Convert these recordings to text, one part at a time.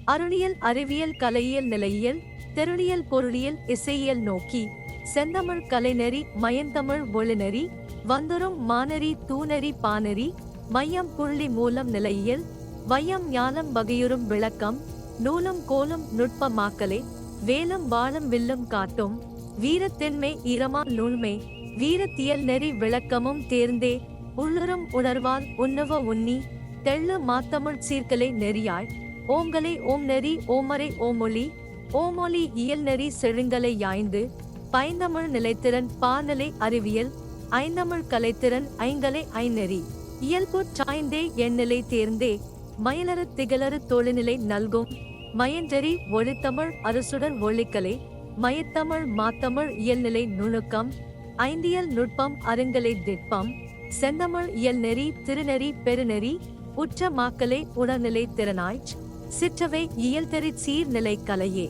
அருளியல் அறிவியல் கலையியல் நிலையியல் தெருளியல் பொருளியல் இசையியல் நோக்கி செந்தமிழ் கலைநெறி மயந்தமிழ் ஒழுநெறி வந்துரும் மானரி தூநெறி பானரி மையம் புள்ளி மூலம் நிலையியல் வையம் ஞானம் வகையுறும் விளக்கம் நூலும் கோலும் நுட்பமாக்கலே வேலும் வாழும் வில்லும் காட்டும் வீரத்தென்மை ஈரமா நூல்மே வீரத்தியல் நெறி விளக்கமும் தேர்ந்தே உள்ளுறும் உணர்வால் உன்னவ உன்னி தெள்ளு மாத்தமிழ் சீர்கலை நெறியாய் ஓங்கலை ஓம் நெறி ஓமரை ஓமொழி ஓமொழி இயல் நெறி செழுங்கலை யாய்ந்து பைந்தமிழ் நிலைத்திறன் பாநிலை அறிவியல் ஐந்தமிழ் கலைத்திறன் ஐங்கலை ஐநெறி இயல்பு சாய்ந்தே எண்ணிலை தேர்ந்தே மயிலறு திகழறு தொழில்நிலை நல்கும் மயஞ்சரி ஒளித்தமிழ் அரசுடன் ஒளிக்கலை மயத்தமிழ் மாத்தமிழ் இயல்நிலை நுணுக்கம் ஐந்தியல் நுட்பம் அருங்கலை திட்பம் செந்தமிழ் இயல் நெறி திருநெறி பெருநெறி உற்ற மாக்கலை உணர்நிலை திறனாய்ச் சிற்றவை இயல்தெறி சீர்நிலை கலையே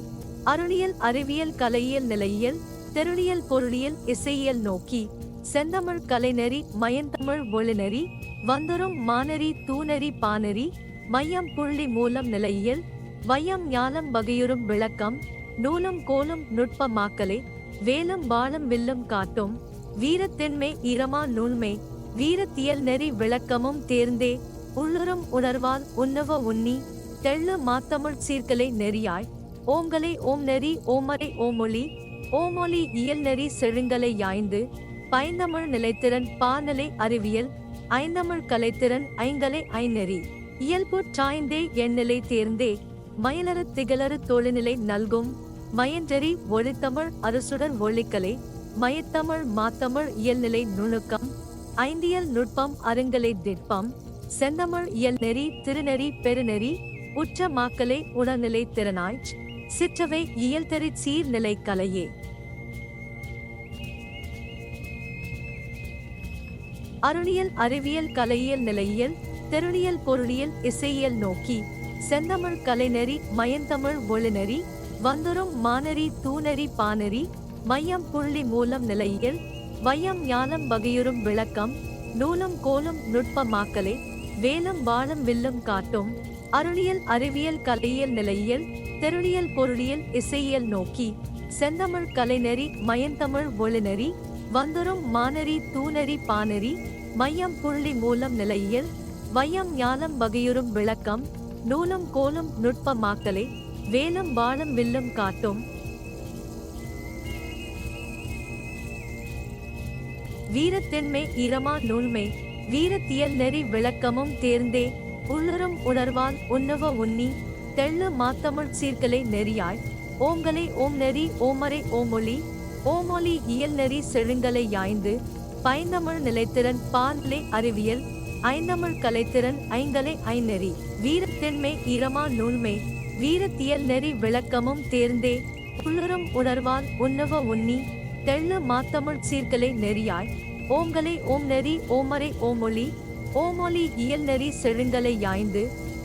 அருளியல் அறிவியல் கலையியல் நிலையியல் தெருளியல் பொருளியல் இசையியல் நோக்கி செந்தமிழ் கலைநெறி மயந்தமிழ் ஒழுநெறி வந்துரும் மானரி தூநெறி பானரி மையம் புள்ளி மூலம் நிலையியல் வையம் ஞானம் வகையுறும் விளக்கம் நூலும் கோலும் நுட்பமாக்கலே வேலும் வாழும் வில்லும் காட்டும் வீரத்தென்மை ஈரமா நூல்மே வீரத்தியல் நெறி விளக்கமும் தேர்ந்தே உள்ளுறும் உணர்வால் உன்னவ உன்னி தெள்ளு மாத்தமிழ் சீர்கலை நெறியாய் ஓங்கலை ஓம் நெறி ஓமரை ஓமொழி ஓமொழி இயல் நெறி செழுங்கலை யாய்ந்து பைந்தமிழ் நிலைத்திறன் பாநிலை அறிவியல் ஐந்தமிழ் கலைத்திறன் ஐங்கலை ஐநெறி இயல்பு சாய்ந்தே எண்ணிலை தேர்ந்தே மயிலறு திகழறு தொழில்நிலை நல்கும் மயஞ்சரி ஒளித்தமிழ் அரசுடன் ஒளிக்கலை மயத்தமிழ் மாத்தமிழ் இயல்நிலை நுணுக்கம் ஐந்தியல் நுட்பம் அருங்கலை திட்பம் செந்தமிழ் இயல் நெறி திருநெறி பெருநெறி உற்ற மாக்கலை உணர்நிலை திறனாய்ச் சிற்றவை இயல்தெறி சீர்நிலை கலையே அருளியல் அறிவியல் கலையியல் நிலையியல் தெருளியல் பொருளியல் இசையியல் நோக்கி செந்தமிழ் கலைநெறி மயந்தமிழ் ஒழுநெறி வந்துரும் மானரி தூநெறி பானரி மையம் புள்ளி மூலம் நிலையியல் வையம் ஞானம் வகையுறும் விளக்கம் நூலும் கோலும் நுட்பமாக்கலே வேலும் வாழும் வில்லும் காட்டும் அருளியல் அறிவியல் கலையியல் நிலையியல் தெருளியல் பொருளியல் இசையியல் நோக்கி செந்தமிழ் கலைநெறி மயந்தமிழ் ஒழுநெறி வந்துரும் மானரி தூநெறி பானரி மையம் புள்ளி மூலம் நிலையியல் வையம் ஞானம் வகையுறும் விளக்கம் நூலும் கோலும் நுட்பமாக்கலே வேலும் வாழும் வில்லும் காட்டும் வீரத்தென்மை ஈரமா நூல்மே வீரத்தியல் நெறி விளக்கமும் தேர்ந்தே உள்ளுறும் உணர்வால் உன்னவ உன்னி தெள்ளு மாத்தமிழ் சீர்கலை நெறியாய் ஓங்கலை ஓம் நெறி ஓமரை ஓமொழி ஓமொழி இயல் நெறி செழுங்கலை யாய்ந்து பைந்தமிழ் நிலைத்திறன் பாநிலை அறிவியல் ஐந்தமிழ் கலைத்திறன் ஐங்கலை ஐநெறி வீரத்தென்மை ஈரமா நூல்மே வீரத்தியல் நெறி விளக்கமும் தேர்ந்தே உள்ளுறும் உணர்வால் உன்னவ உன்னி தெள்ளு மாத்தமிழ் சீர்கலை நெறியாய் ஓங்கலை ஓம் நெறி ஓமரை ஓமொழி ஓமொழி இயல் நெறி செழுங்கலை யாய்ந்து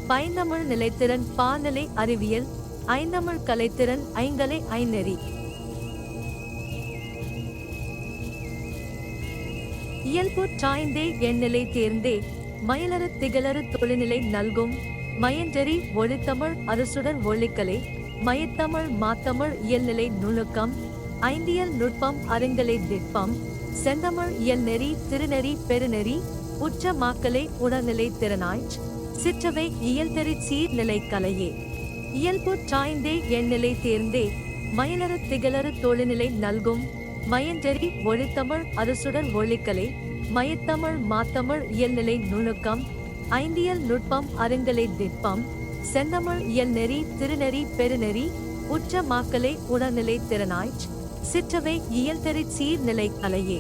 பைந்தமிழ் நிலைத்திறன் பாநிலை அறிவியல் ஐந்தமிழ் கலைத்திறன் ஐங்கலை ஐநெறி இயல்பு சாய்ந்தே எண்ணிலை தேர்ந்தே மயிலறு திகழறு தொழில்நிலை நல்கும் மயஞ்சரி ஒளித்தமிழ் அரசுடன் ஒளிக்கலை மயத்தமிழ் மாத்தமிழ் இயல்நிலை நுணுக்கம் ஐந்தியல் நுட்பம் அருங்கலை திட்பம் செந்தமிழ் இயல் நெறி திருநெறி பெருநெறி உற்ற மாக்கலை உணர்நிலை திறனாய்ச் சிற்றவை இயல்தெறி சீர்நிலை கலையே இயல்பு சாய்ந்தே எண்ணிலை தேர்ந்தே மயிலறு திகழறு தொழில்நிலை நல்கும் மயஞ்சரி ஒளித்தமிழ் அரசுடன் ஒளிக்கலை மயத்தமிழ் மாத்தமிழ் இயல்நிலை நுணுக்கம் ஐந்தியல் நுட்பம் அருங்கலை திட்பம் செந்தமிழ் இயல் நெறி திருநெறி பெருநெறி உற்ற மாக்கலை உணர்நிலை திறனாய்ச் சிற்றவை இயல்தெறி சீர்நிலை கலையே